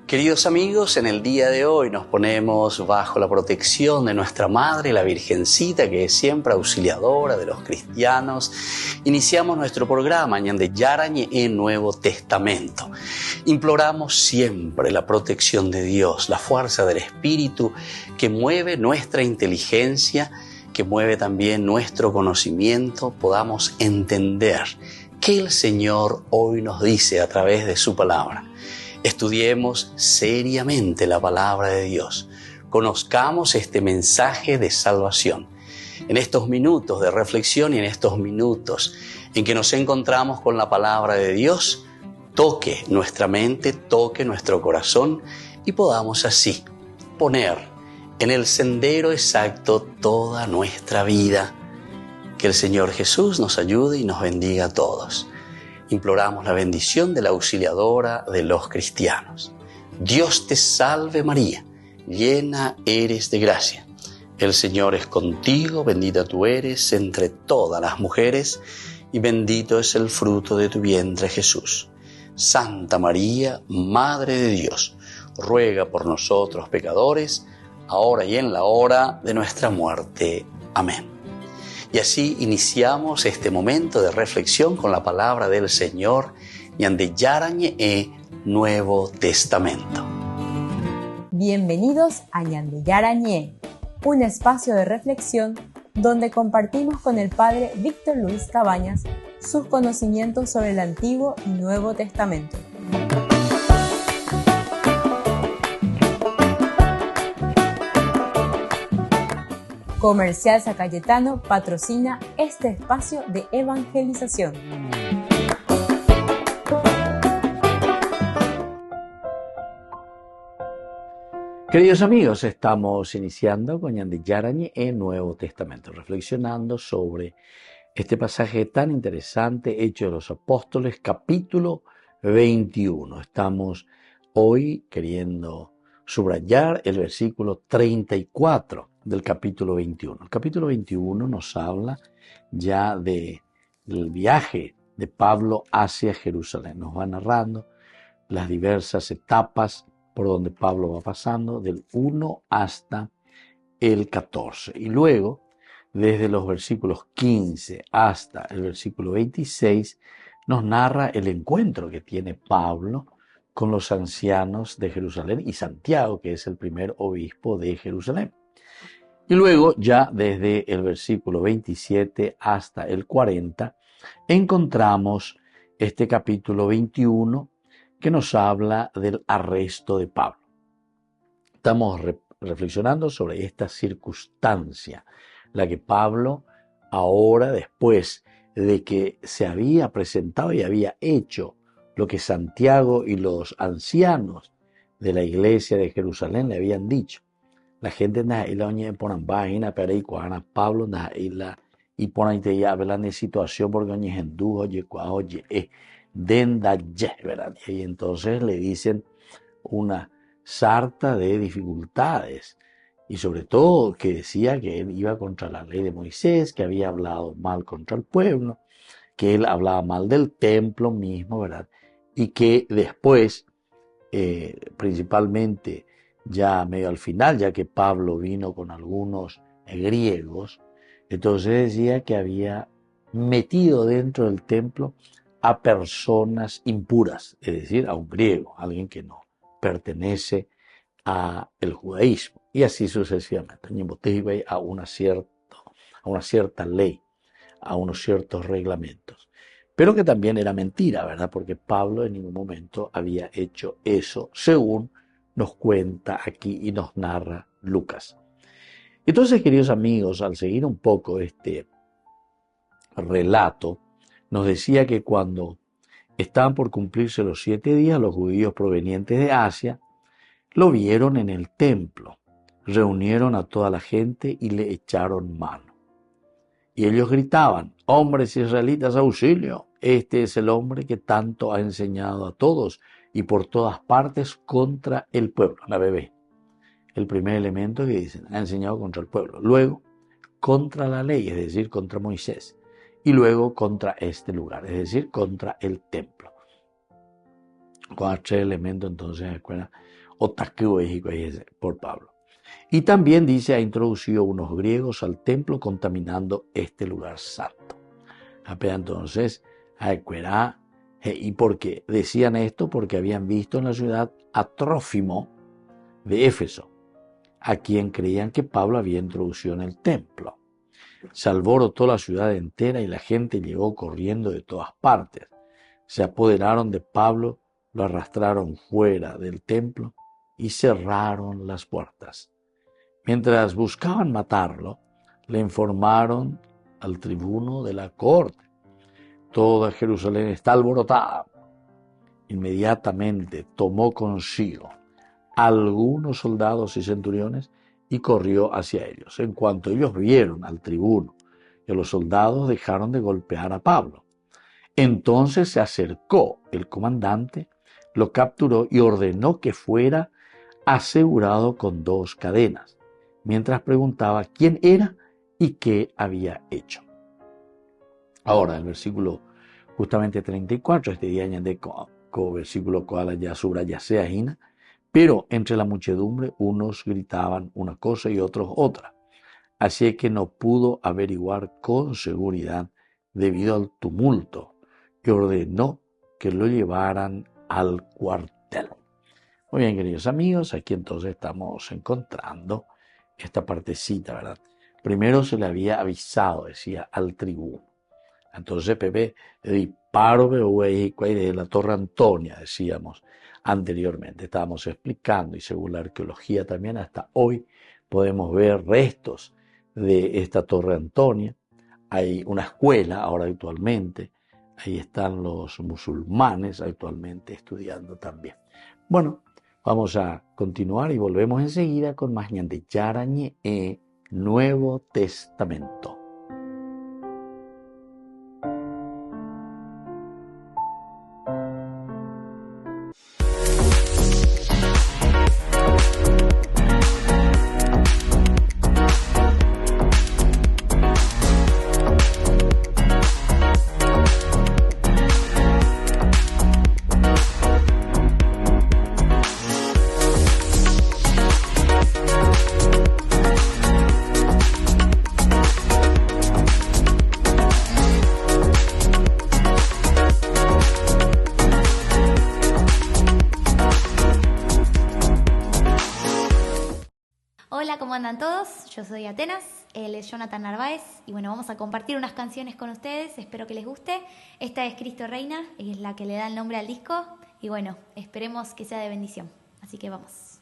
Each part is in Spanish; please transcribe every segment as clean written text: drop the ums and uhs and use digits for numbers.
Queridos amigos, en el día de hoy nos ponemos bajo la protección de nuestra Madre, la Virgencita, que es siempre auxiliadora de los cristianos. Iniciamos nuestro programa Ñande Yarañe en Nuevo Testamento. Imploramos siempre la protección de Dios, la fuerza del Espíritu que mueve nuestra inteligencia, que mueve también nuestro conocimiento, podamos entender qué el Señor hoy nos dice a través de su palabra. Estudiemos seriamente la palabra de Dios. Conozcamos este mensaje de salvación. En estos minutos de reflexión y en estos minutos en que nos encontramos con la palabra de Dios, toque nuestra mente, toque nuestro corazón y podamos así poner en el sendero exacto toda nuestra vida. Que el Señor Jesús nos ayude y nos bendiga a todos. Imploramos la bendición de la auxiliadora de los cristianos. Dios te salve María, llena eres de gracia. El Señor es contigo, bendita tú eres entre todas las mujeres y bendito es el fruto de tu vientre Jesús. Santa María, Madre de Dios, ruega por nosotros pecadores, ahora y en la hora de nuestra muerte. Amén. Y así iniciamos este momento de reflexión con la palabra del Señor, Ñande Yarañe Nuevo Testamento. Bienvenidos a Ñande Yarañe, un espacio de reflexión donde compartimos con el Padre Víctor Luis Cabañas sus conocimientos sobre el Antiguo y Nuevo Testamento. Comercial San Cayetano patrocina este espacio de evangelización. Queridos amigos, estamos iniciando con Ñande Yarañe en Nuevo Testamento, reflexionando sobre este pasaje tan interesante, Hechos de los Apóstoles, capítulo 21. Estamos hoy queriendo subrayar el versículo 34 del capítulo 21. El capítulo 21 nos habla ya del viaje de Pablo hacia Jerusalén. Nos va narrando las diversas etapas por donde Pablo va pasando, del 1 hasta el 14. Y luego, desde los versículos 15 hasta el versículo 26, nos narra el encuentro que tiene Pablo con los ancianos de Jerusalén y Santiago, que es el primer obispo de Jerusalén. Y luego, ya desde el versículo 27 hasta el 40, encontramos este capítulo 21 que nos habla del arresto de Pablo. Estamos reflexionando sobre esta circunstancia, la que Pablo ahora, después de que se había presentado y había hecho lo que Santiago y los ancianos de la iglesia de Jerusalén le habían dicho. La gente na ila oñe ponan vaina pero y cuana Pablo na ila y ponan te ya hablan de situación porque oñe hendú oye cua oye denda ye, ¿verdad? Y entonces le dicen una sarta de dificultades y sobre todo que decía que él iba contra la ley de Moisés, que había hablado mal contra el pueblo, que él hablaba mal del templo mismo, ¿verdad? Y que después, principalmente ya medio al final, ya que Pablo vino con algunos griegos, entonces decía que había metido dentro del templo a personas impuras, es decir, a un griego, alguien que no pertenece al judaísmo, y así sucesivamente, a una cierta ley, a unos ciertos reglamentos. Pero que también era mentira, ¿verdad? Porque Pablo en ningún momento había hecho eso, según nos cuenta aquí y nos narra Lucas. Entonces, queridos amigos, al seguir un poco este relato, nos decía que cuando estaban por cumplirse los 7 días, los judíos provenientes de Asia lo vieron en el templo, reunieron a toda la gente y le echaron mano. Y ellos gritaban: hombres israelitas, auxilio, este es el hombre que tanto ha enseñado a todos y por todas partes contra el pueblo. La bebé, el primer elemento que dicen, ha enseñado contra el pueblo. Luego, contra la ley, es decir, contra Moisés. Y luego contra este lugar, es decir, contra el templo. con los 3 elementos, entonces, recuerda, por Pablo. Y también dice, ha introducido unos griegos al templo contaminando este lugar santo. Entonces, recuerda, ¿y por qué? Decían esto porque habían visto en la ciudad a Trófimo de Éfeso, a quien creían que Pablo había introducido en el templo. Se alborotó la ciudad entera y la gente llegó corriendo de todas partes. Se apoderaron de Pablo, lo arrastraron fuera del templo y cerraron las puertas. Mientras buscaban matarlo, le informaron al tribuno de la corte. Toda Jerusalén está alborotada. Inmediatamente tomó consigo algunos soldados y centuriones y corrió hacia ellos. En cuanto ellos vieron al tribuno y a los soldados, dejaron de golpear a Pablo. Entonces se acercó el comandante, lo capturó y ordenó que fuera asegurado con 2 cadenas, mientras preguntaba quién era y qué había hecho. Ahora, el versículo justamente 34, este día añade con versículo cual ya subraya sea hina, pero entre la muchedumbre unos gritaban una cosa y otros otra. Así que no pudo averiguar con seguridad debido al tumulto y ordenó que lo llevaran al cuartel. Muy bien, queridos amigos, aquí entonces estamos encontrando esta partecita, ¿verdad? Primero se le había avisado, decía, al tribuno. Entonces, Pepe, disparo de la Torre Antonia, decíamos anteriormente. Estábamos explicando, y según la arqueología también hasta hoy podemos ver restos de esta Torre Antonia. Hay una escuela ahora actualmente. Ahí están los musulmanes actualmente estudiando también. Bueno, vamos a continuar y volvemos enseguida con más Ñande Yarañe Nuevo Testamento. Hola, ¿cómo andan todos? Yo soy Atenas, él es Jonathan Narváez y bueno, vamos a compartir unas canciones con ustedes, espero que les guste. Esta es Cristo Reina, es la que le da el nombre al disco y bueno, esperemos que sea de bendición, así que vamos.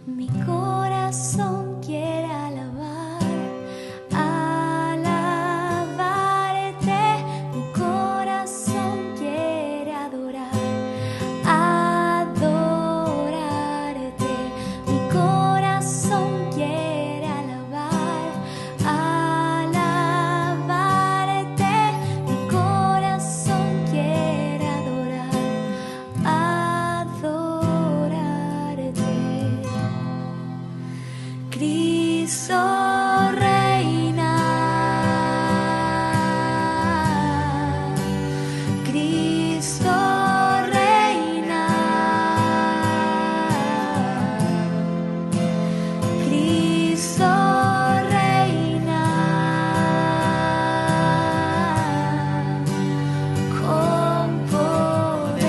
Mi corazón quiere alabarte, mi corazón quiere adorarte, mi corazón quiere alabarte, mi corazón quiere adorarte. Cristo reina, Cristo reina, Cristo reina, con poder.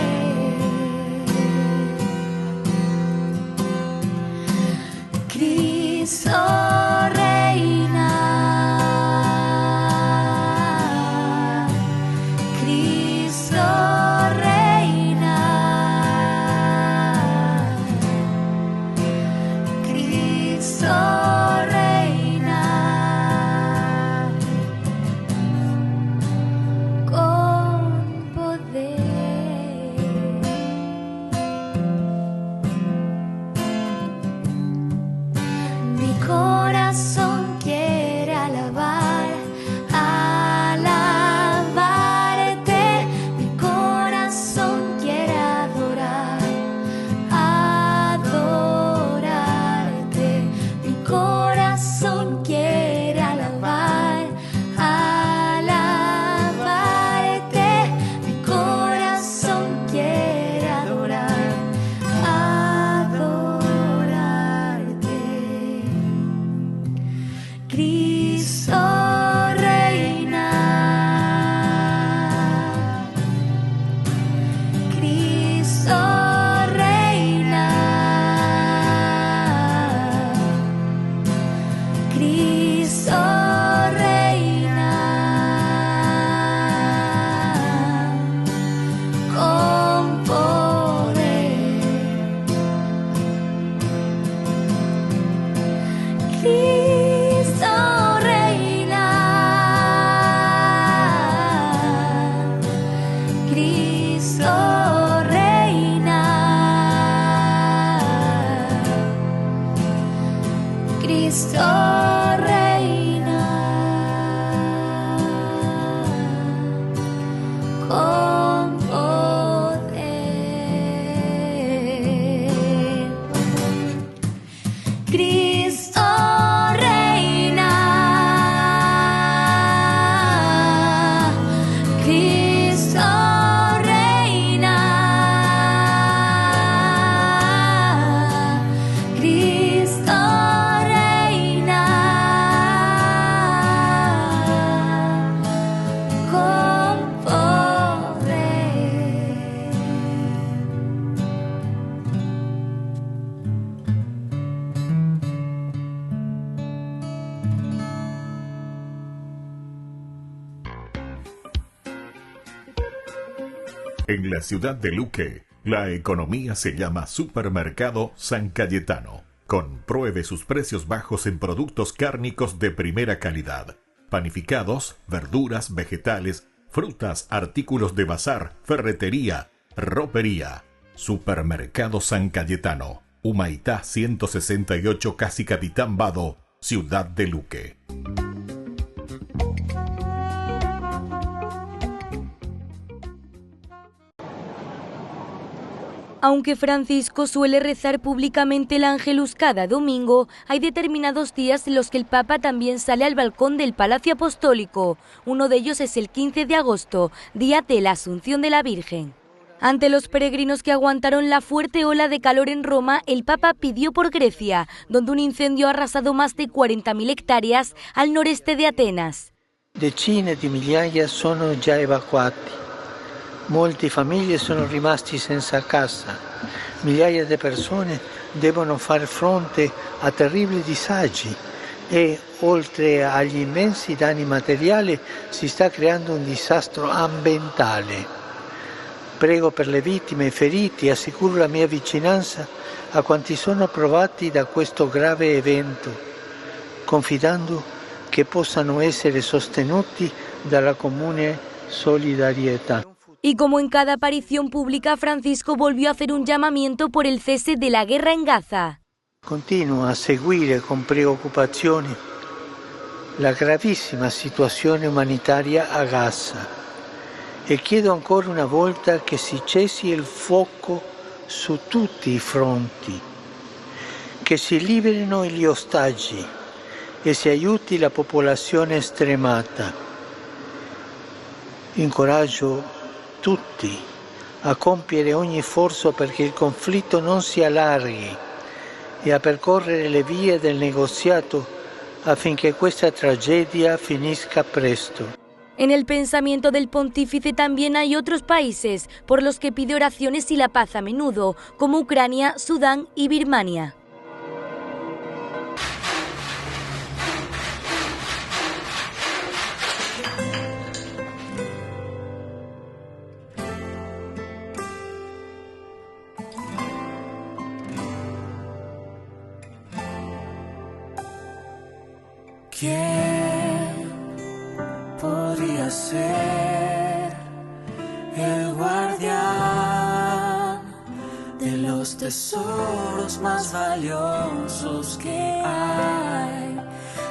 Cristo reina, Cristo reina, Cristo reina, con poder. Mi corazón En la ciudad de Luque, la economía se llama Supermercado San Cayetano. Compruebe sus precios bajos en productos cárnicos de primera calidad. Panificados, verduras, vegetales, frutas, artículos de bazar, ferretería, ropería. Supermercado San Cayetano, Humaitá 168, Casi Capitán Vado, ciudad de Luque. Aunque Francisco suele rezar públicamente el Ángelus cada domingo, hay determinados días en los que el Papa también sale al balcón del Palacio Apostólico. Uno de ellos es el 15 de agosto, día de la Asunción de la Virgen. Ante los peregrinos que aguantaron la fuerte ola de calor en Roma, el Papa pidió por Grecia, donde un incendio ha arrasado más de 40.000 hectáreas al noreste de Atenas. Decine di migliaia sono già evacuati. Molte famiglie sono rimasti senza casa. Migliaia di persone devono far fronte a terribili disagi e, oltre agli immensi danni materiali, si sta creando un disastro ambientale. Prego per le vittime e feriti e assicuro la mia vicinanza a quanti sono provati da questo grave evento, confidando che possano essere sostenuti dalla comune solidarietà. Y como en cada aparición pública, Francisco volvió a hacer un llamamiento por el cese de la guerra en Gaza. Continuo a seguire con preoccupazione la gravissima situazione umanitaria a Gaza e chiedo ancora una volta che si cessi il fuoco su tutti i fronti, che si liberino gli ostaggi e si aiuti la popolazione stremata. Incoraggio tutti a compiere ogni sforzo perché il conflitto non si allarghi e a percorrere le vie del negoziato affinché questa tragedia finisca presto. En el pensamiento del pontífice también hay otros países por los que pide oraciones y la paz a menudo, como Ucrania, Sudán y Birmania. ¿Quién podría ser el guardián de los tesoros más valiosos que hay?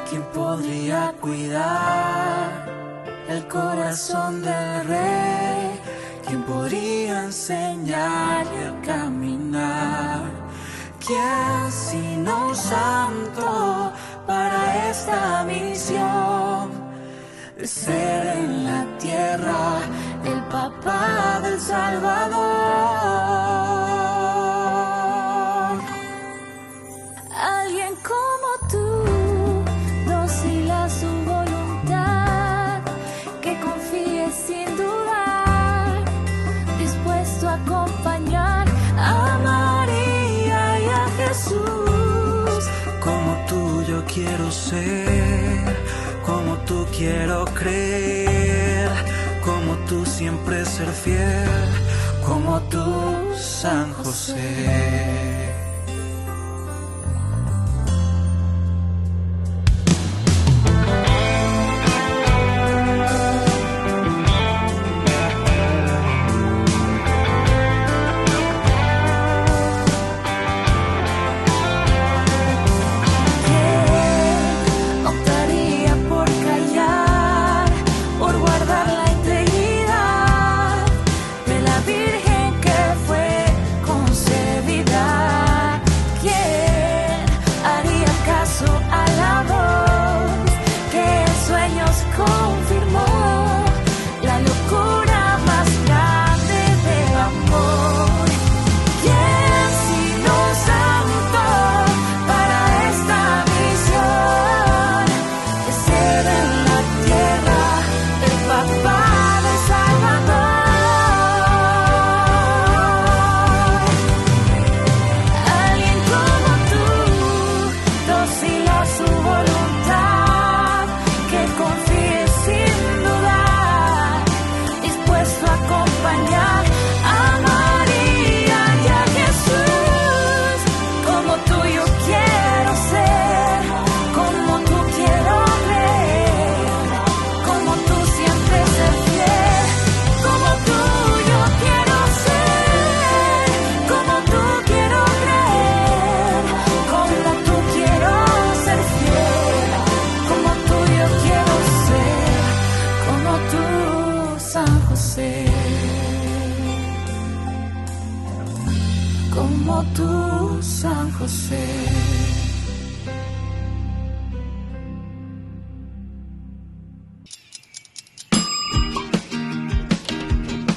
¿Quién podría cuidar el corazón del rey? ¿Quién podría enseñarle a caminar? ¿Quién sino un santo para esta misión de ser en la tierra el papá del Salvador? Alguien como tú, dócil a su voluntad, que confíe sin dudar, dispuesto a acompañar a María y a Jesús. Como tú yo quiero ser, como tú quiero creer, como tú siempre ser fiel, como tú, San José. Yeah.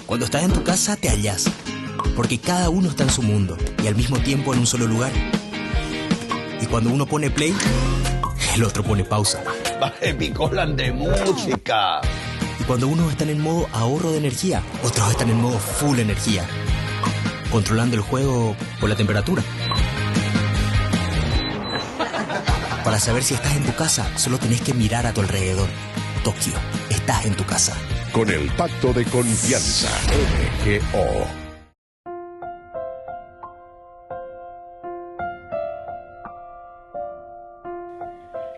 Cuando estás en tu casa te hallas, porque cada uno está en su mundo y al mismo tiempo en un solo lugar. Y cuando uno pone play, el otro pone pausa. Baje picolan de música. Y cuando unos están en modo ahorro de energía, otros están en modo full energía, controlando el juego por la temperatura. Para saber si estás en tu casa, solo tenés que mirar a tu alrededor. Tokio, estás en tu casa. Con el Pacto de Confianza, MGO.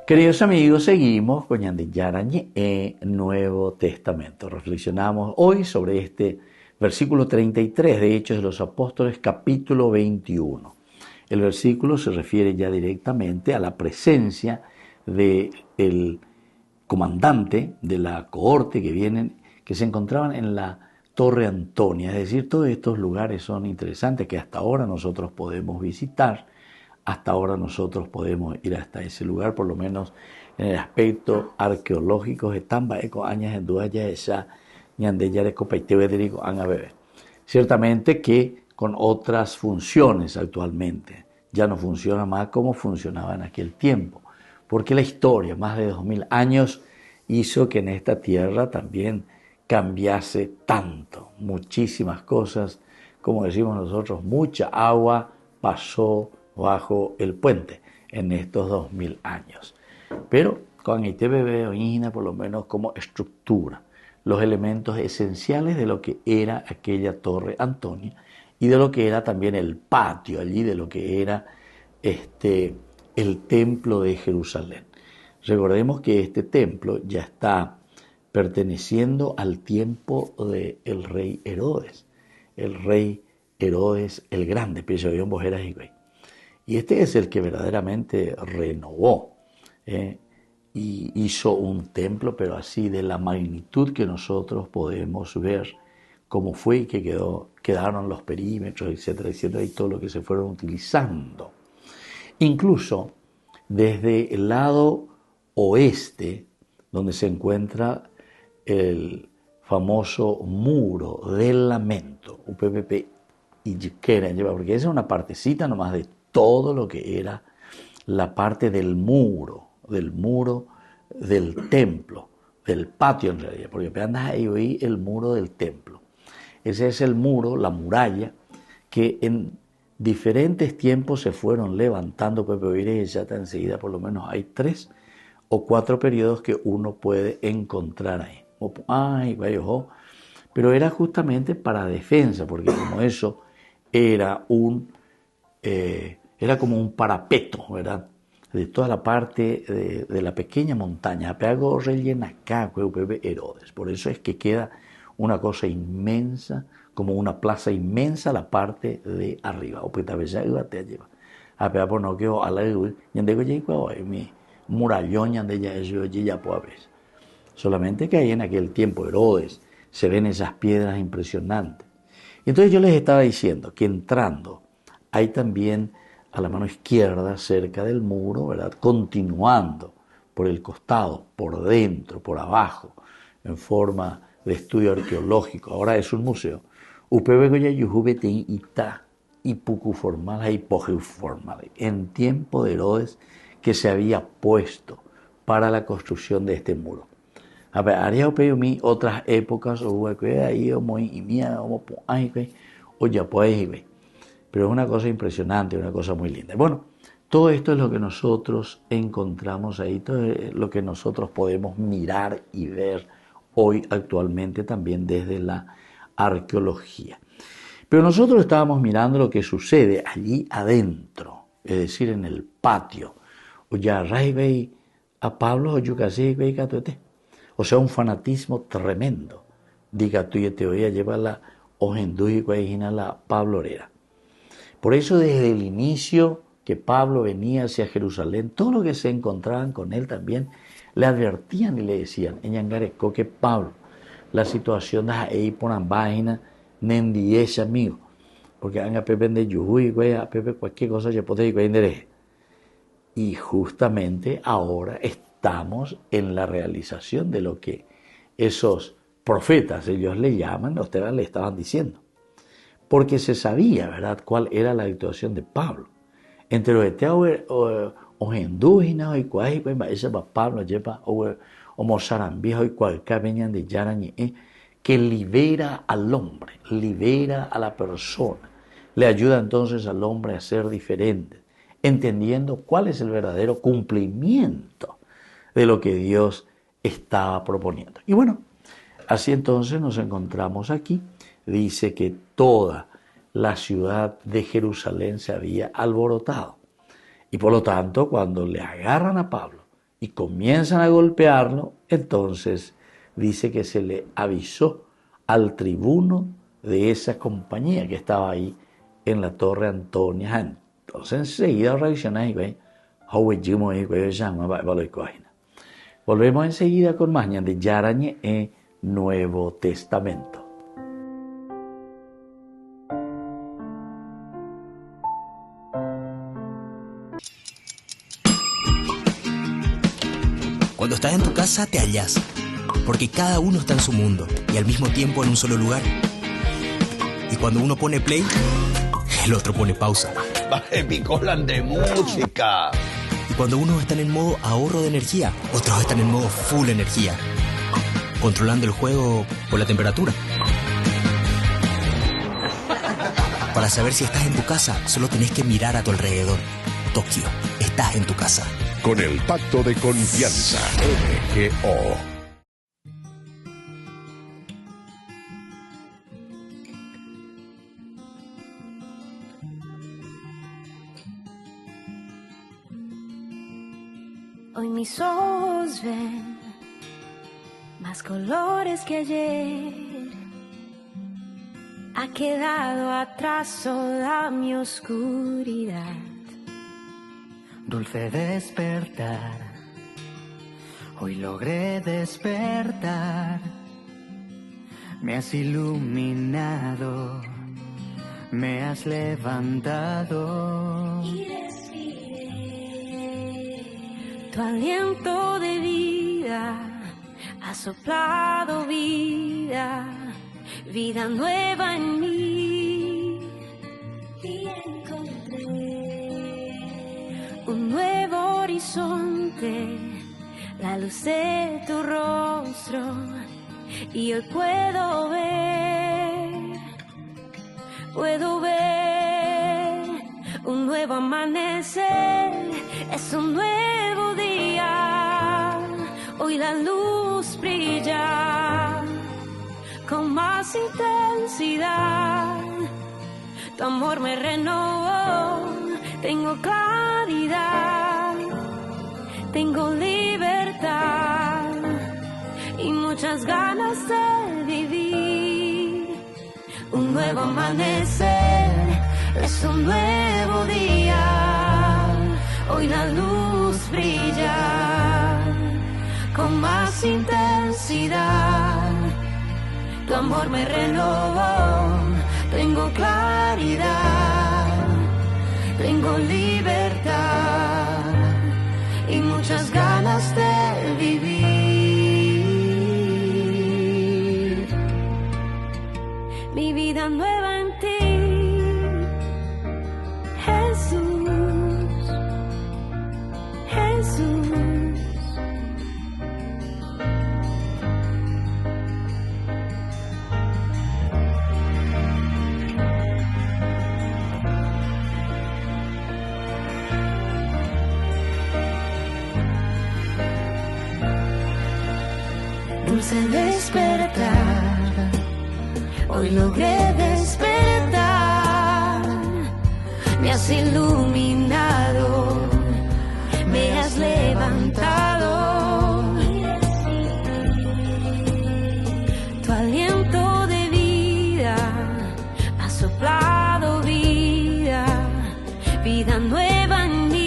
Queridos amigos, seguimos con Ñande Yarañe en Nuevo Testamento. Reflexionamos hoy sobre este versículo 33 de Hechos de los Apóstoles, capítulo 21. El versículo se refiere ya directamente a la presencia del comandante de la cohorte que se encontraban en la Torre Antonia. Es decir, todos estos lugares son interesantes que hasta ahora nosotros podemos visitar. Hasta ahora nosotros podemos ir hasta ese lugar, por lo menos en el aspecto arqueológico. Ciertamente que con otras funciones actualmente. Ya no funciona más como funcionaba en aquel tiempo. Porque la historia, más de 2000 años, hizo que en esta tierra también cambiase tanto. Muchísimas cosas, como decimos nosotros, mucha agua pasó bajo el puente en estos 2000 años. Pero con ITBB, por lo menos como estructura, los elementos esenciales de lo que era aquella Torre Antonia y de lo que era también el patio allí, de lo que era el templo de Jerusalén. Recordemos que este templo ya está perteneciendo al tiempo del rey Herodes. El rey Herodes el Grande, y este es el que verdaderamente renovó y hizo un templo, pero así de la magnitud que nosotros podemos ver cómo fue y que quedaron los perímetros, etcétera, etcétera, y todo lo que se fueron utilizando. Incluso desde el lado oeste, donde se encuentra el famoso muro del lamento, UPPP y Yiquera, porque esa es una partecita nomás de todo lo que era la parte del muro del templo, del patio en realidad, porque andas ahí el muro del templo. Ese es el muro, la muralla, que en diferentes tiempos se fueron levantando, y ya enseguida por lo menos hay 3 o 4 periodos que uno puede encontrar ahí. Pero era justamente para defensa, porque como eso era era como un parapeto, ¿verdad? De toda la parte de la pequeña montaña. Apeago rellena acá, Herodes. Por eso es que queda una cosa inmensa, como una plaza inmensa la parte de arriba. O Petavella iba te lleva. Apeago no quedó a la yandego ya mi murallón yandella eso ya puede ver. Solamente que ahí en aquel tiempo Herodes se ven esas piedras impresionantes. Y entonces yo les estaba diciendo que entrando hay también a la mano izquierda, cerca del muro, ¿verdad? Continuando por el costado, por dentro, por abajo, en forma de estudio arqueológico. Ahora es un museo. En tiempo de Herodes, que se había puesto para la construcción de este muro. A ver, haría otras épocas, o ya pues, pero es una cosa impresionante, una cosa muy linda. Bueno, todo esto es lo que nosotros encontramos ahí, todo es lo que nosotros podemos mirar y ver hoy actualmente también desde la arqueología. Pero nosotros estábamos mirando lo que sucede allí adentro, es decir, en el patio. A Pablo o sea, un fanatismo tremendo. Diga tú y te voy a llevar la ojenduy la pablorera. Por eso desde el inicio que Pablo venía hacia Jerusalén, todo lo que se encontraban con él también le advertían y le decían, en Yangareco, que Pablo, la situación de ahí por la página, nendiese amigo, porque a Pepe de Yuhui, a Pepe cualquier cosa ya puede ir a Y justamente ahora estamos en la realización de lo que esos profetas, ellos le llaman, ustedes le estaban diciendo. Porque se sabía, ¿verdad?, cuál era la actuación de Pablo. Entre los eteos o indígenas y cuáles ese Pablo lleva o mozarambíes y cualquier venían de Yarañe, que libera al hombre, libera a la persona, le ayuda entonces al hombre a ser diferente, entendiendo cuál es el verdadero cumplimiento de lo que Dios estaba proponiendo. Y bueno, así entonces nos encontramos aquí. Dice que toda la ciudad de Jerusalén se había alborotado. Y por lo tanto, cuando le agarran a Pablo y comienzan a golpearlo, entonces dice que se le avisó al tribuno de esa compañía que estaba ahí en la Torre Antonia. Entonces enseguida reacciona y ve, volvemos enseguida con más de Yarañe en Nuevo Testamento. Cuando estás en tu casa te hallas, porque cada uno está en su mundo y al mismo tiempo en un solo lugar. Y cuando uno pone play, el otro pone pausa. Picolan de música. Y cuando unos están en modo ahorro de energía, otros están en modo full energía, controlando el juego por la temperatura. Para saber si estás en tu casa, solo tenés que mirar a tu alrededor. Tokio, estás en tu casa. Con el Pacto de Confianza, MGO. Hoy mis ojos ven más colores que ayer. Ha quedado atrás toda mi oscuridad. Dulce despertar, hoy logré despertar. Me has iluminado, me has levantado. Y respiré tu aliento de vida, ha soplado vida, vida nueva en mí. Y encontré un nuevo horizonte, la luz de tu rostro, y hoy puedo ver un nuevo amanecer, es un nuevo día, hoy la luz brilla con más intensidad, tu amor me renovó, tengo claridad, tengo libertad y muchas ganas de vivir. Un nuevo amanecer, es un nuevo día, hoy la luz brilla con más intensidad, tu amor me renovó, tengo claridad, tengo libertad y muchas ganas de vivir. Mi vida nueva en ti, Jesús, Jesús. Dulce despertar, hoy logré despertar, me has iluminado, me has levantado, tu aliento de vida ha soplado vida, vida nueva en mí.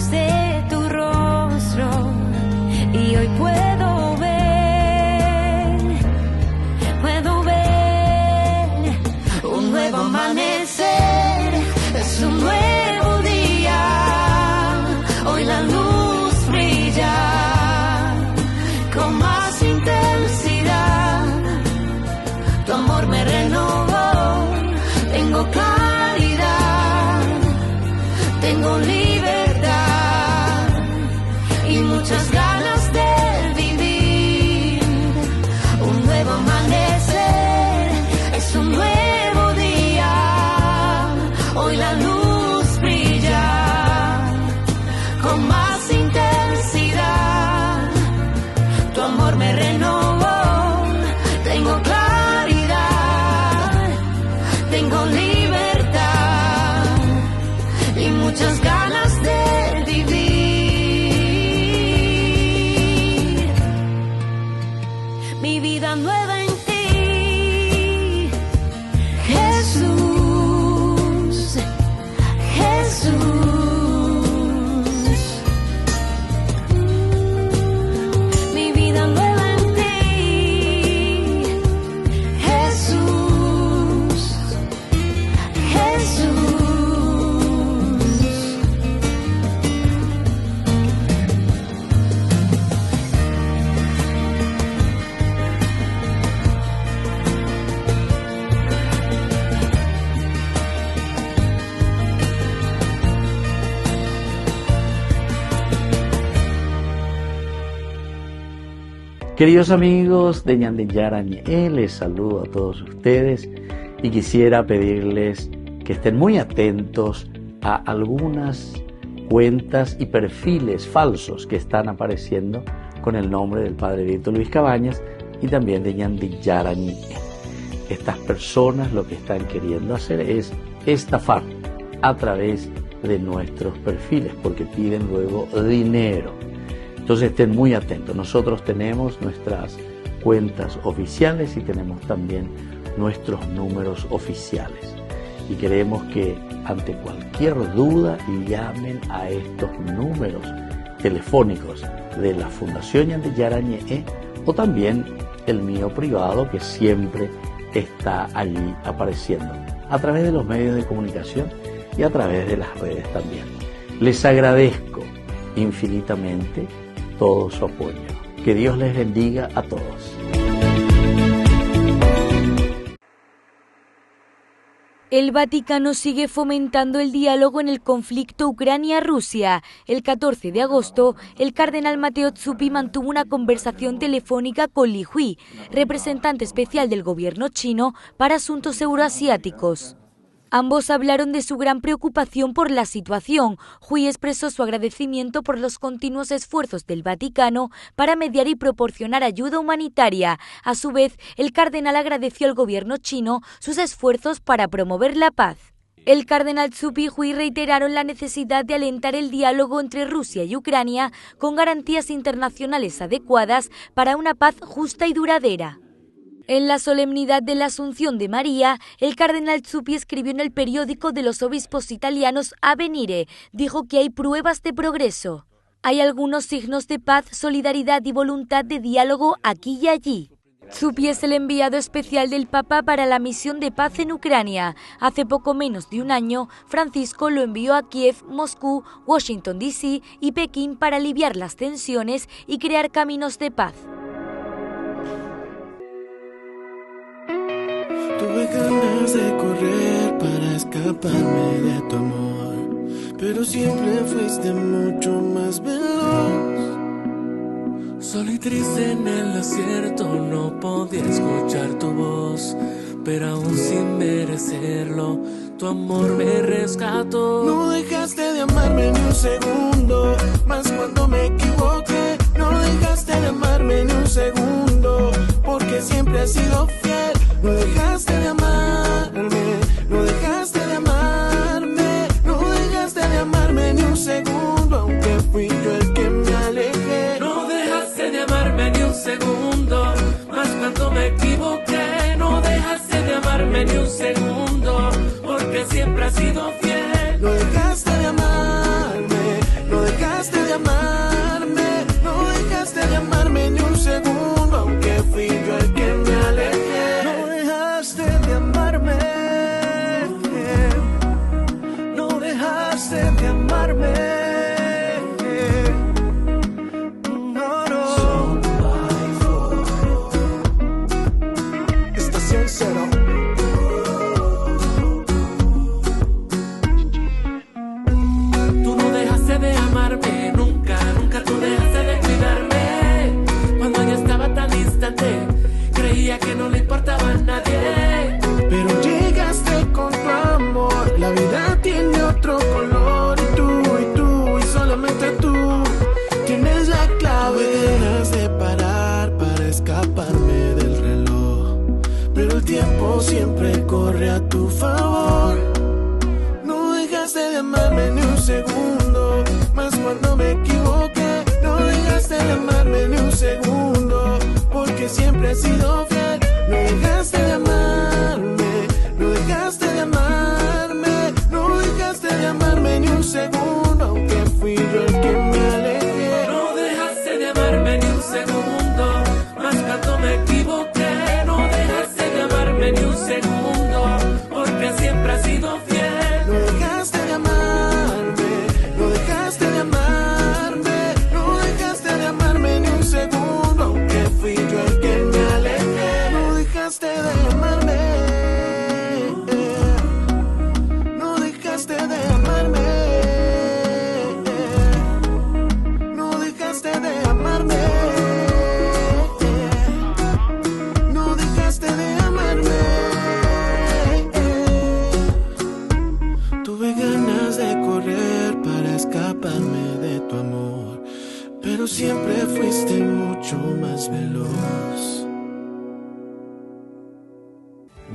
De tu rostro y hoy puedo ver Jesús, Jesús, mi vida nueva en ti. Jesús, Jesús. Queridos amigos de Ñande Yarañe, les saludo a todos ustedes y quisiera pedirles que estén muy atentos a algunas cuentas y perfiles falsos que están apareciendo con el nombre del padre Víctor Luis Cabañas y también de Ñande Yarañe. Estas personas lo que están queriendo hacer es estafar a través de nuestros perfiles porque piden luego dinero. Entonces estén muy atentos. Nosotros tenemos nuestras cuentas oficiales y tenemos también nuestros números oficiales. Y queremos que ante cualquier duda llamen a estos números telefónicos de la Fundación Ñande Yarañe o también el mío privado que siempre está allí apareciendo a través de los medios de comunicación y a través de las redes también. Les agradezco infinitamente todo su apoyo. Que Dios les bendiga a todos. El Vaticano sigue fomentando el diálogo en el conflicto Ucrania-Rusia. El 14 de agosto, el cardenal Matteo Zuppi mantuvo una conversación telefónica con Li Hui, representante especial del gobierno chino para asuntos euroasiáticos. Ambos hablaron de su gran preocupación por la situación. Hui expresó su agradecimiento por los continuos esfuerzos del Vaticano para mediar y proporcionar ayuda humanitaria. A su vez, el cardenal agradeció al gobierno chino sus esfuerzos para promover la paz. El cardenal Zuppi y Hui reiteraron la necesidad de alentar el diálogo entre Rusia y Ucrania con garantías internacionales adecuadas para una paz justa y duradera. En la solemnidad de la Asunción de María, el cardenal Zuppi escribió en el periódico de los obispos italianos Avvenire, dijo que hay pruebas de progreso. Hay algunos signos de paz, solidaridad y voluntad de diálogo aquí y allí. Zuppi es el enviado especial del Papa para la misión de paz en Ucrania. Hace poco menos de un año, Francisco lo envió a Kiev, Moscú, Washington D.C. y Pekín para aliviar las tensiones y crear caminos de paz. Tuve ganas de correr para escaparme de tu amor, pero siempre fuiste mucho más veloz. Solo y triste en el desierto no podía escuchar tu voz, pero aún sin merecerlo, tu amor me rescató. No dejaste de amarme ni un segundo, más cuando me equivoqué. No dejaste de amarme ni un segundo, porque siempre has sido fiel. No dejaste de amarme, no dejaste de amarme, no dejaste de amarme ni un segundo, aunque fui yo el que me alejé. No dejaste de amarme ni un segundo, más cuando me equivoqué. No dejaste de amarme ni un segundo, porque siempre has sido fiel. No dejaste de amarme, no dejaste de amarme, no dejaste de amarme ni un segundo, aunque fui yo el que me alejé. No dejaste de amarme, no dejaste de amarme. No, no. Estación Cero. Tú no dejaste de amarme, nunca, nunca tú dejaste de cuidarme. Cuando yo estaba tan distante, creía que no le importaba a nadie. Pero llegaste con tu amor, la vida tiene otro color. Y solamente tú tienes la clave. Dejas de parar para escaparme del reloj, pero el tiempo siempre corre a tu favor. No dejaste de amarme ni un segundo, más cuando me equivoqué. No dejaste de amarme ni un segundo, porque siempre has sido fiel. No dejaste de amarme, no dejaste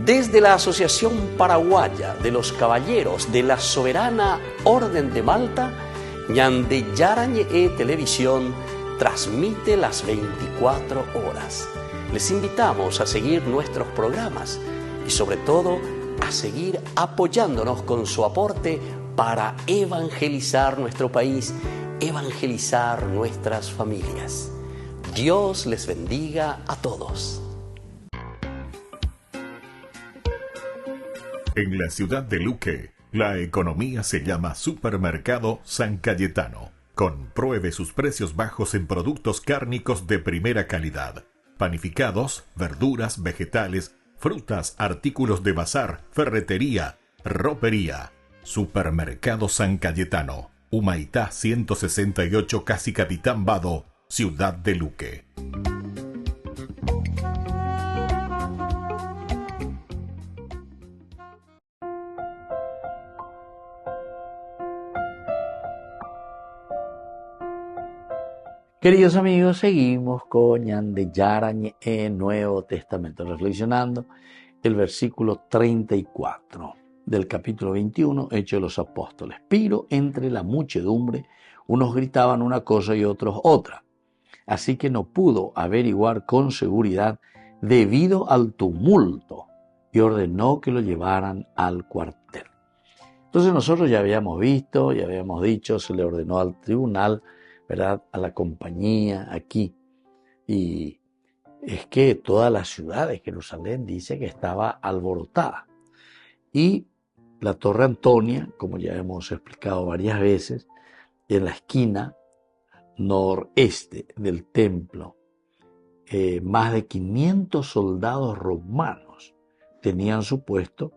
Desde la Asociación Paraguaya de los Caballeros de la Soberana Orden de Malta, Ñande Yarañe Televisión transmite las 24 horas. Les invitamos a seguir nuestros programas y sobre todo a seguir apoyándonos con su aporte para evangelizar nuestro país, evangelizar nuestras familias. Dios les bendiga a todos. En la ciudad de Luque, la economía se llama Supermercado San Cayetano. Compruebe sus precios bajos en productos cárnicos de primera calidad. Panificados, verduras, vegetales, frutas, artículos de bazar, ferretería, ropería. Supermercado San Cayetano, Humaitá 168, Casi Capitán Vado, Ciudad de Luque. Queridos amigos, seguimos con Ñande Yarañe en Nuevo Testamento, reflexionando el versículo 34 del capítulo 21, Hechos de los Apóstoles. Pero entre la muchedumbre, unos gritaban una cosa y otros otra. Así que no pudo averiguar con seguridad debido al tumulto y ordenó que lo llevaran al cuartel. Entonces nosotros ya habíamos visto, ya habíamos dicho, se le ordenó al tribunal, ¿verdad?, a la compañía aquí. Y es que toda la ciudad de Jerusalén dice que estaba alborotada. Y la Torre Antonia, como ya hemos explicado varias veces, en la esquina noreste del templo, más de 500 soldados romanos tenían su puesto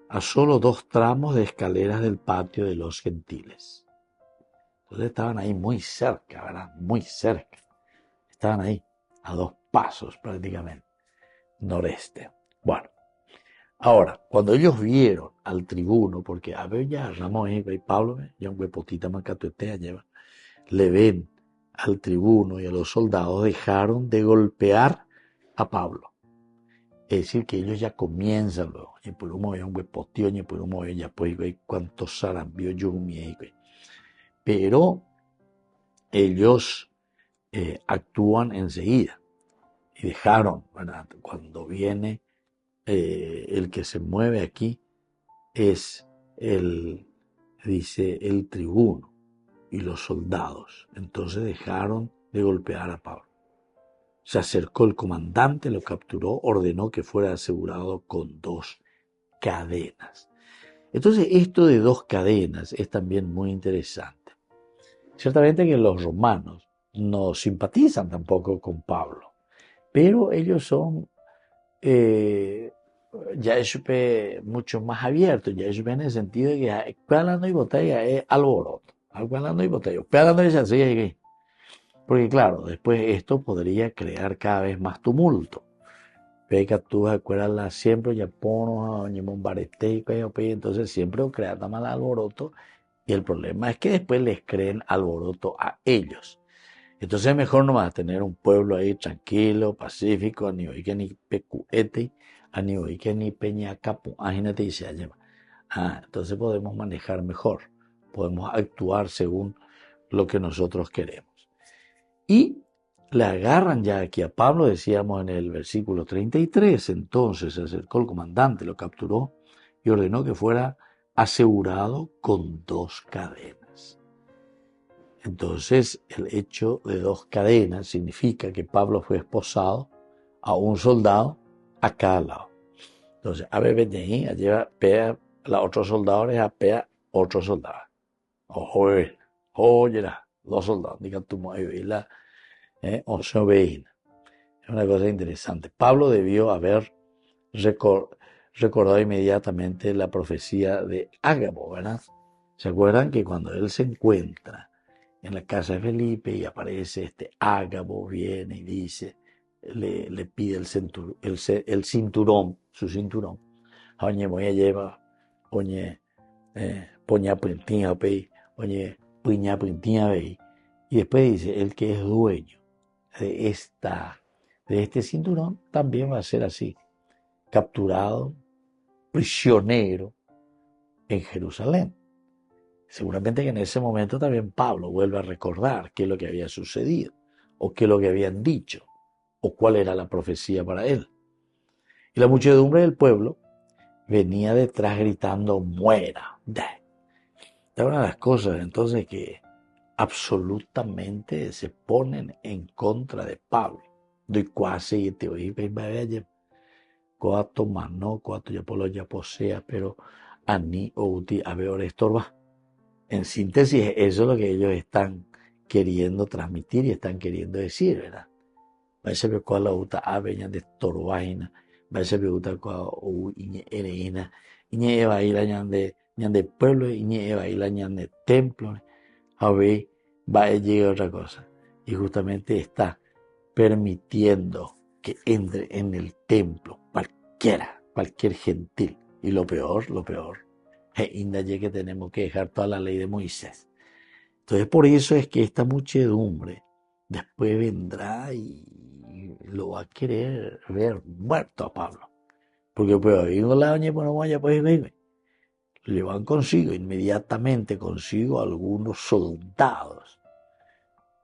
a solo 2 tramos de escaleras del patio de los gentiles. Entonces estaban ahí muy cerca, ¿verdad? Muy cerca. Estaban ahí a 2 pasos prácticamente, noreste. Bueno, ahora, cuando ellos vieron al tribuno, porque a ver ya Ramón y Pablo, ya un huepotita macatuetea lleva, le ven al tribuno y a los soldados, dejaron de golpear a Pablo. Es decir, que ellos ya comienzan luego. Y por un momento, un huepotío, y por un momento, ya pues, cuántos sarambios yumi, pero ellos actúan enseguida y dejaron, ¿verdad? Cuando viene el que se mueve aquí es dice el tribuno y los soldados. Entonces dejaron de golpear a Pablo. Se acercó el comandante, lo capturó, ordenó que fuera asegurado con 2 cadenas. Entonces esto de 2 cadenas es también muy interesante. Ciertamente que los romanos no simpatizan tampoco con Pablo, pero ellos son ya es mucho más abierto, ya es en el sentido de que hablando y botella es alboroto, hablando y botella, hablando y así, porque claro, después esto podría crear cada vez más tumulto. Pega tú acuerdas siempre ya pono a barete, entonces siempre crea mal alboroto y el problema es que después les creen alboroto a ellos. Entonces es mejor nomás tener un pueblo ahí tranquilo, pacífico, ni oí que ni pecuete, ni oí que ni peña capo, imagínate y se allá. Entonces podemos manejar mejor, podemos actuar según lo que nosotros queremos. Y le agarran ya aquí a Pablo, decíamos en el versículo 33, entonces se acercó el comandante, lo capturó y ordenó que fuera asegurado con 2 cadenas. Entonces, el hecho de 2 cadenas significa que Pablo fue esposado a un soldado a cada lado. Entonces, a ver, ven ahí, allá pea la otro soldado, a pea otro soldado. Oye, 2 soldados, digan tu mueve la o se vein. Es una cosa interesante. Pablo debió haber recordado inmediatamente la profecía de Ágabo, ¿verdad? ¿Se acuerdan que cuando él se encuentra en la casa de Felipe y aparece este Ágabo, viene y dice, le pide el cinturón, su cinturón? Oye, voy a llevar, oye, poña puntina, oye, puña puntina, ve. Y después dice, el que es dueño de este cinturón también va a ser así. capturado, prisionero en Jerusalén. Seguramente que en ese momento también Pablo vuelve a recordar qué es lo que había sucedido, o qué es lo que habían dicho, o cuál era la profecía para él. Y la muchedumbre del pueblo venía detrás gritando, muera. Esta es una de las cosas entonces que absolutamente se ponen en contra de Pablo. Doy quasi y te oí, coato mano, coato ya polo ya posea, pero ani outi abeor estorba. En síntesis, eso es lo que ellos están queriendo transmitir y están queriendo decir, ¿verdad? Va a ser cual la uta aveñan de torvaina, va a ser uta cual u iñe ereina, iñe eva y la ñan de pueblo, iñe eva y la ñan de templo, a ver, va a llegar otra cosa. Y justamente está permitiendo que entre en el templo cualquier gentil. Y lo peor, que tenemos que dejar toda la ley de Moisés. Entonces por eso es que esta muchedumbre después vendrá y lo va a querer ver muerto a Pablo. Porque llevan inmediatamente consigo algunos soldados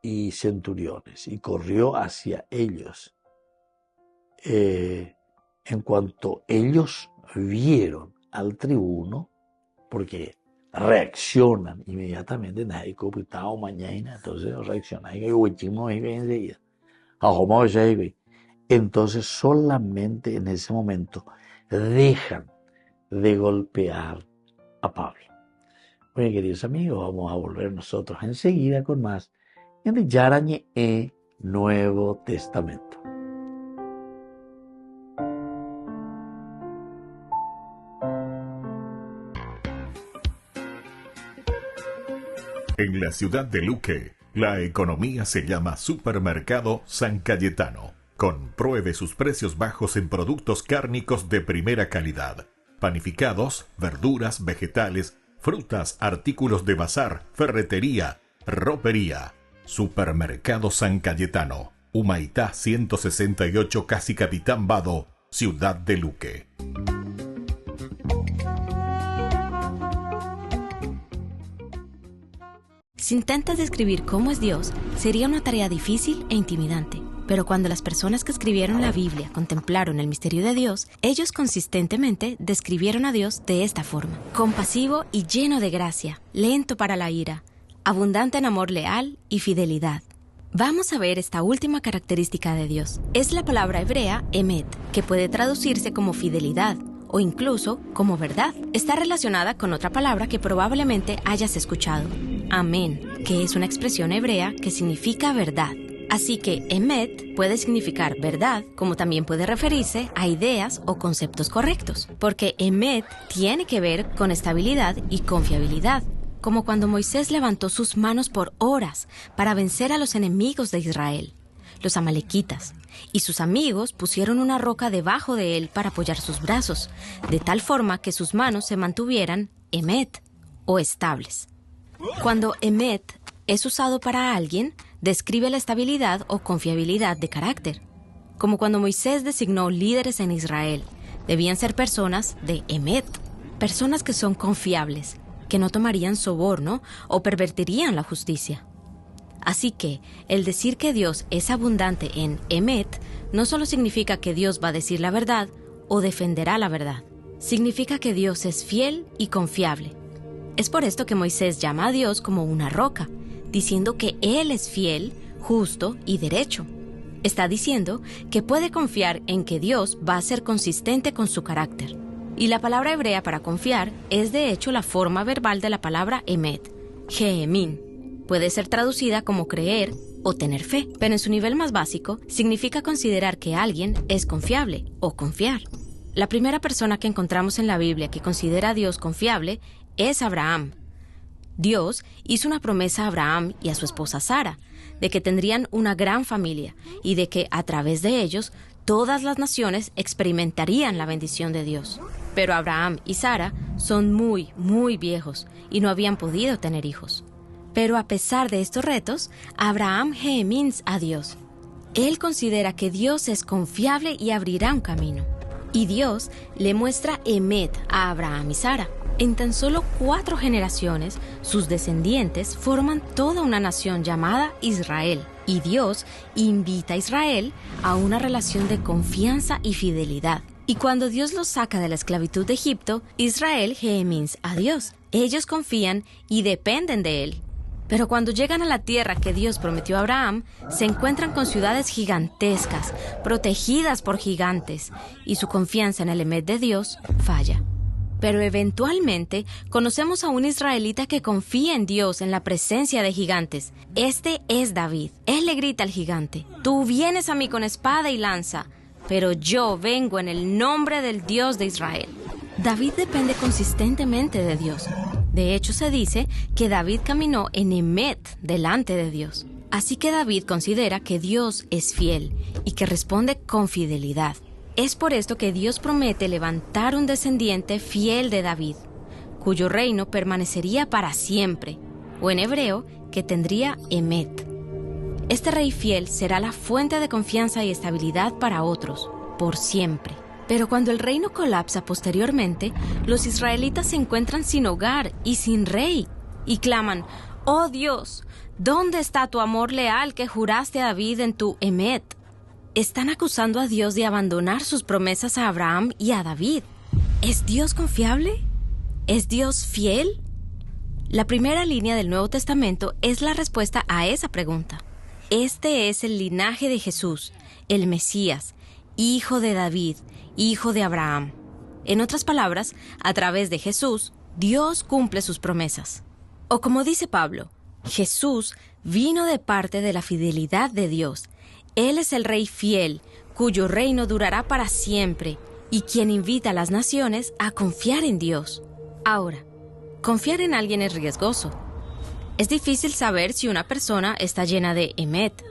y centuriones y corrió hacia ellos. En cuanto ellos vieron al tribuno, porque reaccionan inmediatamente, entonces reaccionan entonces solamente en ese momento dejan de golpear a Pablo. Bueno, queridos amigos, vamos a volver nosotros enseguida con más en el Yarañe Nuevo Testamento. En la ciudad de Luque, la economía se llama Supermercado San Cayetano. Compruebe sus precios bajos en productos cárnicos de primera calidad. Panificados, verduras, vegetales, frutas, artículos de bazar, ferretería, ropería. Supermercado San Cayetano. Humaitá 168, Casi Capitán Vado, ciudad de Luque. Si intentas describir cómo es Dios, sería una tarea difícil e intimidante. Pero cuando las personas que escribieron la Biblia contemplaron el misterio de Dios, ellos consistentemente describieron a Dios de esta forma: compasivo y lleno de gracia, lento para la ira, abundante en amor leal y fidelidad. Vamos a ver esta última característica de Dios. Es la palabra hebrea emet, que puede traducirse como fidelidad o incluso como verdad. Está relacionada con otra palabra que probablemente hayas escuchado: amén, que es una expresión hebrea que significa verdad. Así que emet puede significar verdad, como también puede referirse a ideas o conceptos correctos, porque emet tiene que ver con estabilidad y confiabilidad, como cuando Moisés levantó sus manos por horas para vencer a los enemigos de Israel, los amalequitas, y sus amigos pusieron una roca debajo de él para apoyar sus brazos, de tal forma que sus manos se mantuvieran emet o estables. Cuando emet es usado para alguien, describe la estabilidad o confiabilidad de carácter. Como cuando Moisés designó líderes en Israel, debían ser personas de emet, personas que son confiables, que no tomarían soborno o pervertirían la justicia. Así que, el decir que Dios es abundante en emet no solo significa que Dios va a decir la verdad o defenderá la verdad. Significa que Dios es fiel y confiable. Es por esto que Moisés llama a Dios como una roca, diciendo que Él es fiel, justo y derecho. Está diciendo que puede confiar en que Dios va a ser consistente con su carácter. Y la palabra hebrea para confiar es de hecho la forma verbal de la palabra emet, jeemin. Puede ser traducida como creer o tener fe, pero en su nivel más básico significa considerar que alguien es confiable o confiar. La primera persona que encontramos en la Biblia que considera a Dios confiable es Abraham. Dios hizo una promesa a Abraham y a su esposa Sara, de que tendrían una gran familia y de que a través de ellos todas las naciones experimentarían la bendición de Dios. Pero Abraham y Sara son muy, muy viejos y no habían podido tener hijos. Pero a pesar de estos retos, Abraham jeemins a Dios. Él considera que Dios es confiable y abrirá un camino. Y Dios le muestra Emet a Abraham y Sara. En tan solo 4 generaciones, sus descendientes forman toda una nación llamada Israel. Y Dios invita a Israel a una relación de confianza y fidelidad. Y cuando Dios los saca de la esclavitud de Egipto, Israel gemins a Dios. Ellos confían y dependen de Él. Pero cuando llegan a la tierra que Dios prometió a Abraham, se encuentran con ciudades gigantescas, protegidas por gigantes, y su confianza en el Emet de Dios falla. Pero eventualmente conocemos a un israelita que confía en Dios en la presencia de gigantes. Este es David. Él le grita al gigante: «Tú vienes a mí con espada y lanza, pero yo vengo en el nombre del Dios de Israel». David depende consistentemente de Dios. De hecho, se dice que David caminó en Emet delante de Dios. Así que David considera que Dios es fiel y que responde con fidelidad. Es por esto que Dios promete levantar un descendiente fiel de David, cuyo reino permanecería para siempre, o en hebreo, que tendría Emet. Este rey fiel será la fuente de confianza y estabilidad para otros, por siempre. Pero cuando el reino colapsa posteriormente, los israelitas se encuentran sin hogar y sin rey, y claman: «Oh Dios, ¿dónde está tu amor leal que juraste a David en tu Emet?». Están acusando a Dios de abandonar sus promesas a Abraham y a David. ¿Es Dios confiable? ¿Es Dios fiel? La primera línea del Nuevo Testamento es la respuesta a esa pregunta. Este es el linaje de Jesús, el Mesías, hijo de David, hijo de Abraham. En otras palabras, a través de Jesús, Dios cumple sus promesas. O como dice Pablo, Jesús vino de parte de la fidelidad de Dios. Él es el Rey fiel, cuyo reino durará para siempre, y quien invita a las naciones a confiar en Dios. Ahora, confiar en alguien es riesgoso. Es difícil saber si una persona está llena de Emet,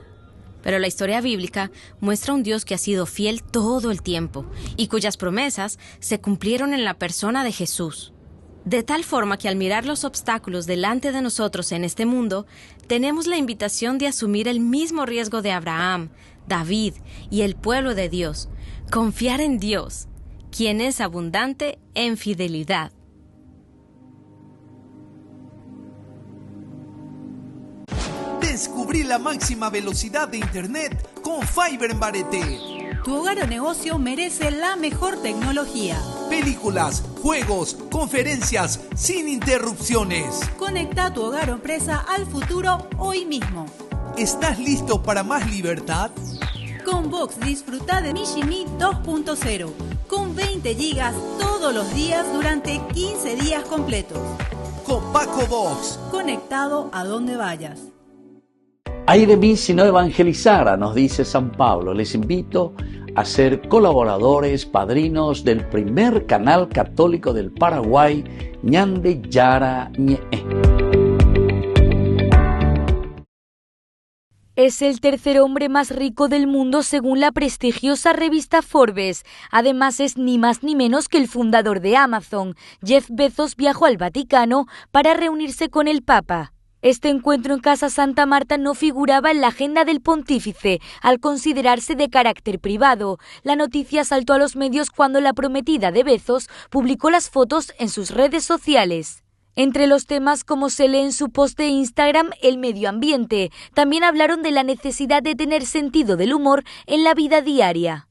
pero la historia bíblica muestra un Dios que ha sido fiel todo el tiempo y cuyas promesas se cumplieron en la persona de Jesús. De tal forma que al mirar los obstáculos delante de nosotros en este mundo, tenemos la invitación de asumir el mismo riesgo de Abraham, David y el pueblo de Dios, confiar en Dios, quien es abundante en fidelidad. Descubrí la máxima velocidad de Internet con Fiber en Barete. Tu hogar o negocio merece la mejor tecnología. Películas, juegos, conferencias, sin interrupciones. Conecta tu hogar o empresa al futuro hoy mismo. ¿Estás listo para más libertad? Con Vox disfruta de Mishimi 2.0, con 20 gigas todos los días durante 15 días completos. Con Paco Vox. Conectado a donde vayas. Ay de mí si no evangelizara, nos dice San Pablo. Les invito a ser colaboradores, padrinos del primer canal católico del Paraguay, Ñande Yara Ñe. Es el tercer hombre más rico del mundo según la prestigiosa revista Forbes. Además es ni más ni menos que el fundador de Amazon. Jeff Bezos viajó al Vaticano para reunirse con el Papa. Este encuentro en Casa Santa Marta no figuraba en la agenda del pontífice, al considerarse de carácter privado. La noticia saltó a los medios cuando la prometida de Bezos publicó las fotos en sus redes sociales. Entre los temas, como se lee en su post de Instagram, el medio ambiente. También hablaron de la necesidad de tener sentido del humor en la vida diaria.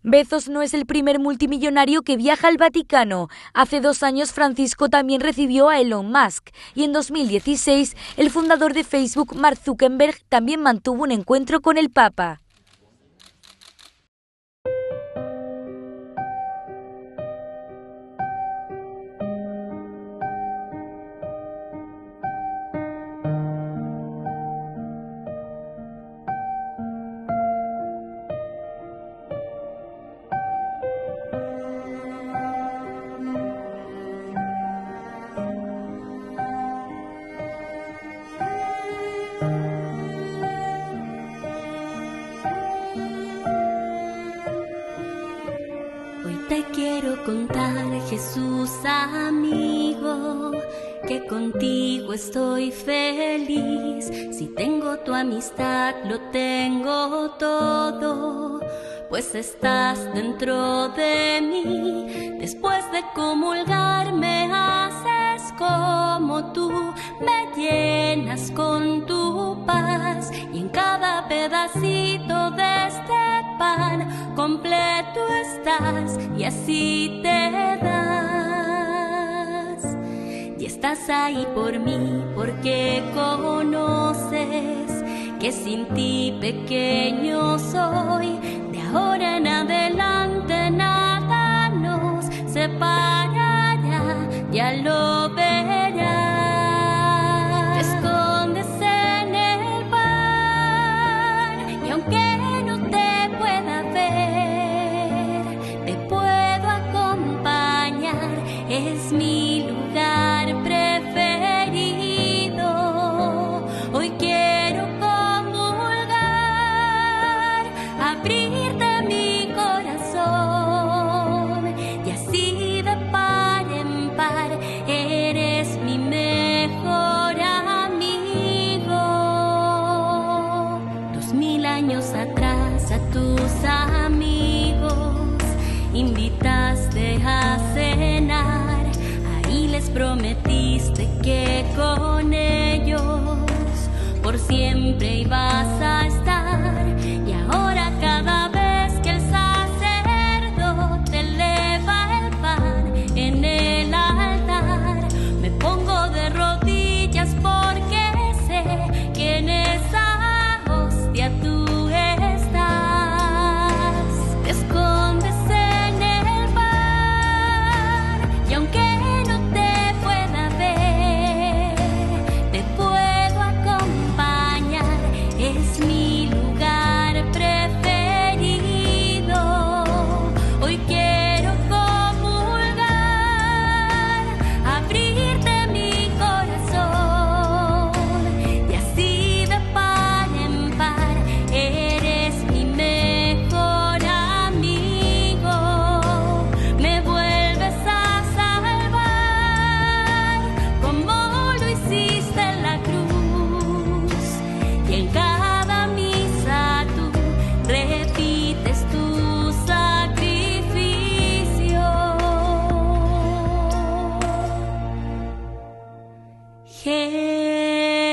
Bezos no es el primer multimillonario que viaja al Vaticano. Hace 2 años Francisco también recibió a Elon Musk y en 2016 el fundador de Facebook, Mark Zuckerberg, también mantuvo un encuentro con el Papa. Te quiero contar, Jesús amigo, que contigo estoy feliz. Si tengo tu amistad, lo tengo todo. pues estás dentro de mí. Después de comulgar me haces como tú, me llenas con tu paz, y en cada pedacito de este pan completo estás, y así te das. Y estás ahí por mí porque conoces que sin ti pequeño soy. De ahora en adelante nada nos separará, ya lo verás. Te escondes en el pan, y aunque no te pueda ver, te puedo acompañar. Es mi lugar preferido. Hoy quiero comulgar, abrirte mi corazón, y así de par en par eres mi mejor amigo. 2000 años atrás a tus amigos invitaste a cenar, ahí les prometiste que con ellos por siempre ibas a estar, y ahora cada vez que el sacerdote eleva el pan en el altar, me pongo de rodillas porque sé que en esa hostia tú estás. Te escondes en el pan, y aunque no te pueda ver, te puedo acompañar. Es mi lugar preferido. Hoy quiero comulgar, abrirte mi corazón, y así de par en par eres mi mejor amigo. Me vuelves a salvar como lo hiciste en la cruz, y en cada misa tú repites tu sacrificio. Jesús.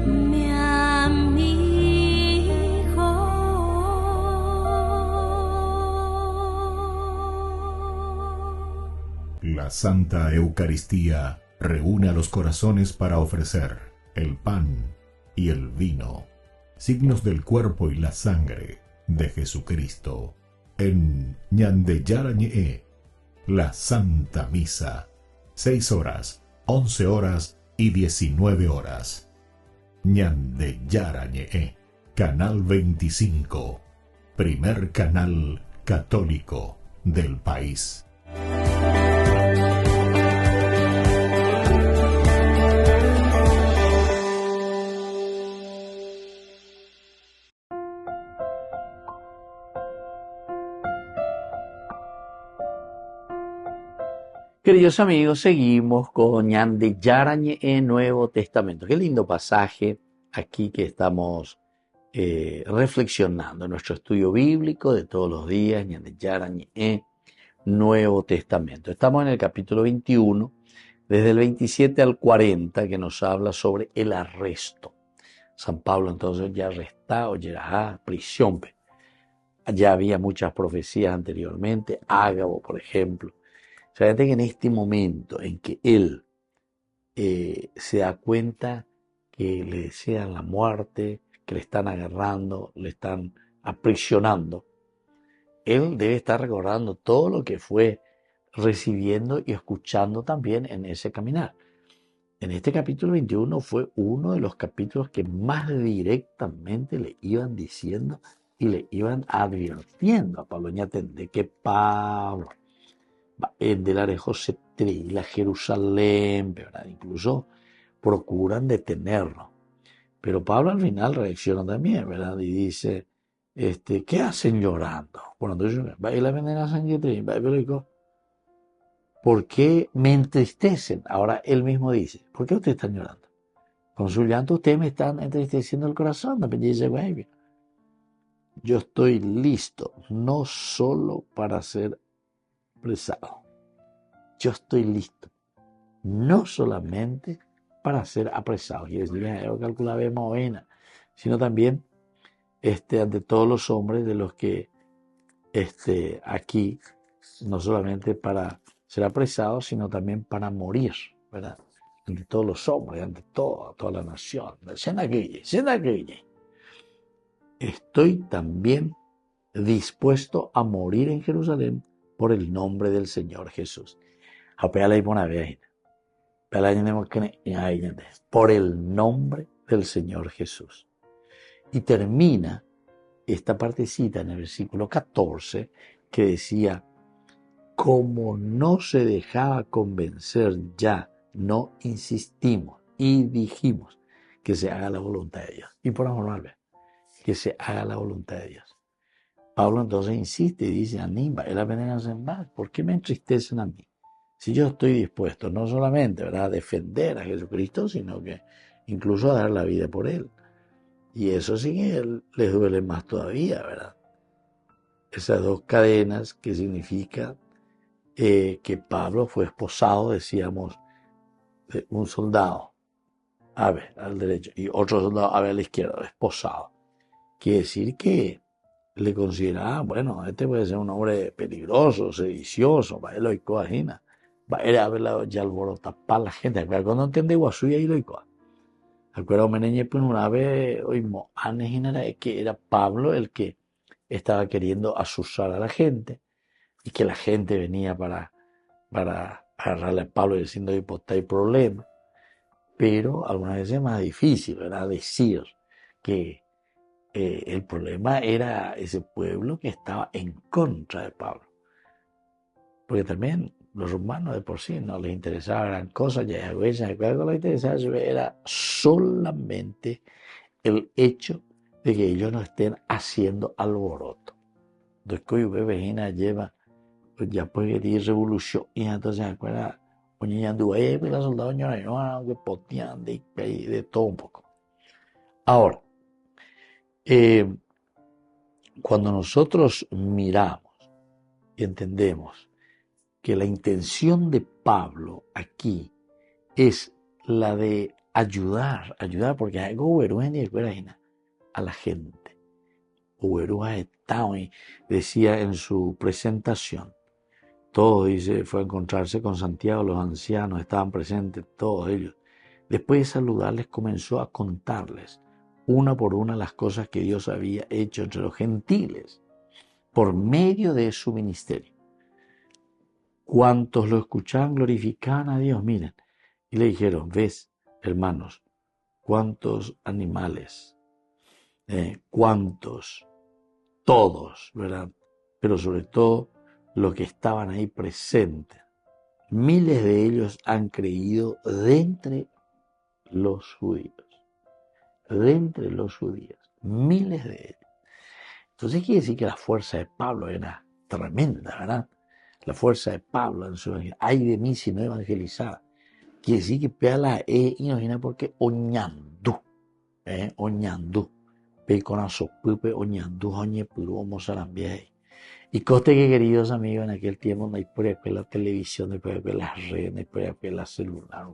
Mi amigo. La Santa Eucaristía reúne a los corazones para ofrecer el pan y el vino, signos del cuerpo y la sangre de Jesucristo. En Ñande Yarañe, la Santa Misa, 6 horas, 11 horas y 19 horas. Ñande Yarañe, Canal 25, primer canal católico del país. Queridos amigos, seguimos con Ñande Yarañe en Nuevo Testamento. Qué lindo pasaje aquí que estamos reflexionando en nuestro estudio bíblico de todos los días, Ñande Yarañe en Nuevo Testamento. Estamos en el capítulo 21, desde el 27 al 40, que nos habla sobre el arresto. San Pablo entonces ya arrestado, ya a prisión. Ya había muchas profecías anteriormente, Ágabo, por ejemplo. Fíjate que en este momento en que él se da cuenta que le desean la muerte, que le están agarrando, le están aprisionando, él debe estar recordando todo lo que fue recibiendo y escuchando también en ese caminar. En este capítulo 21 fue uno de los capítulos que más directamente le iban diciendo y le iban advirtiendo a Pablo de que Pablo del Arejosetri, la Jerusalén, ¿verdad? Incluso procuran detenerlo. Pero Pablo al final reacciona también, ¿verdad? Y dice, ¿qué hacen llorando? Bueno, entonces, ¿por qué me entristecen? Ahora él mismo dice, ¿por qué ustedes están llorando? Con su llanto ustedes me están entristeciendo el corazón. Yo estoy listo, no solo para ser apresado. Yo estoy listo, no solamente para ser apresado. Quiere decir, yo calculaba Moena, sino también ante todos los hombres de los que aquí, no solamente para ser apresados, sino también para morir, ¿verdad? Ante todos los hombres, ante toda la nación. Estoy también dispuesto a morir en Jerusalén por el nombre del Señor Jesús. Por el nombre del Señor Jesús. Y termina esta partecita en el versículo 14 que decía, como no se dejaba convencer ya, no insistimos y dijimos que se haga la voluntad de Dios. Y por amor, que se haga la voluntad de Dios. Pablo entonces insiste y dice, Aníbal, ¿por qué me entristecen a mí? Si yo estoy dispuesto no solamente, ¿verdad?, a defender a Jesucristo, sino que incluso a dar la vida por Él. Y eso sí que él les duele más todavía, ¿verdad? Esas dos cadenas que significa que Pablo fue esposado, decíamos, de un soldado, al derecho, y otro soldado, a la izquierda, esposado. Quiere decir que le consideraba, bueno, este puede ser un hombre peligroso, sedicioso, va él lo imagina, va él a verla ya alborotar para la gente, cuando entiende guasuya y lo icoa. Acuerdo meneñe pues una vez oímos que era Pablo el que estaba queriendo asusar a la gente y que la gente venía para agarrarle a Pablo diciendo que hay problema, pero algunas veces es más difícil, ¿verdad?, decir que el problema era ese pueblo que estaba en contra de Pablo, porque también los romanos de por sí no les interesaba gran cosa, ya a veces les interesaba era solamente el hecho de que ellos no estén haciendo alboroto. Entonces, que Vegina lleva, ya puede ir revolución, y entonces, acuerda, oñando, la soldado, no, que potean de todo un poco. Ahora, cuando nosotros miramos y entendemos que la intención de Pablo aquí es la de ayudar porque hay algo a la gente. Decía en su presentación, todo dice, fue a encontrarse con Santiago, los ancianos estaban presentes, todos ellos. Después de saludarles, comenzó a contarles una por una las cosas que Dios había hecho entre los gentiles por medio de su ministerio. Cuantos lo escuchaban glorificaban a Dios, miren, y le dijeron, ves, hermanos, cuántos animales, cuántos, todos, ¿verdad? Pero sobre todo los que estaban ahí presentes. Miles de ellos han creído de entre los judíos. Miles de ellos. Entonces quiere decir que la fuerza de Pablo era tremenda, ¿verdad? La fuerza de Pablo en su evangelio. Ay de mí si no evangelizara. Quiere decir que pea la imagina porque oñandú. Peconazo pupe oñandú oñe puru mozarambia. Y coste que, queridos amigos, en aquel tiempo no hay por la televisión, no hay por las redes, no hay por la celular.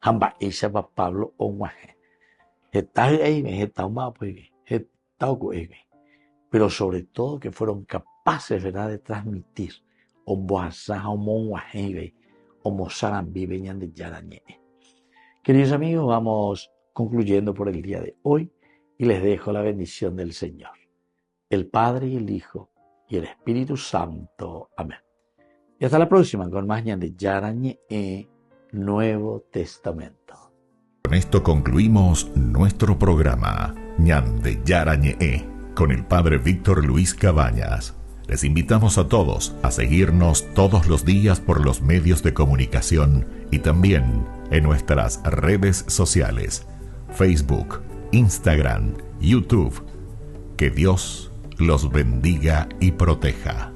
Hamba ella para Pablo oñaje. Pero sobre todo que fueron capaces, ¿verdad?, de transmitir Queridos amigos, vamos concluyendo por el día de hoy y les dejo la bendición del Señor, el Padre y el Hijo y el Espíritu Santo. Amén. Y hasta la próxima con más Ñande Yarañe Nuevo Testamento. Con esto concluimos nuestro programa Ñande Yarañe con el Padre Víctor Luis Cabañas. Les invitamos a todos a seguirnos todos los días por los medios de comunicación y también en nuestras redes sociales, Facebook, Instagram, YouTube. Que Dios los bendiga y proteja.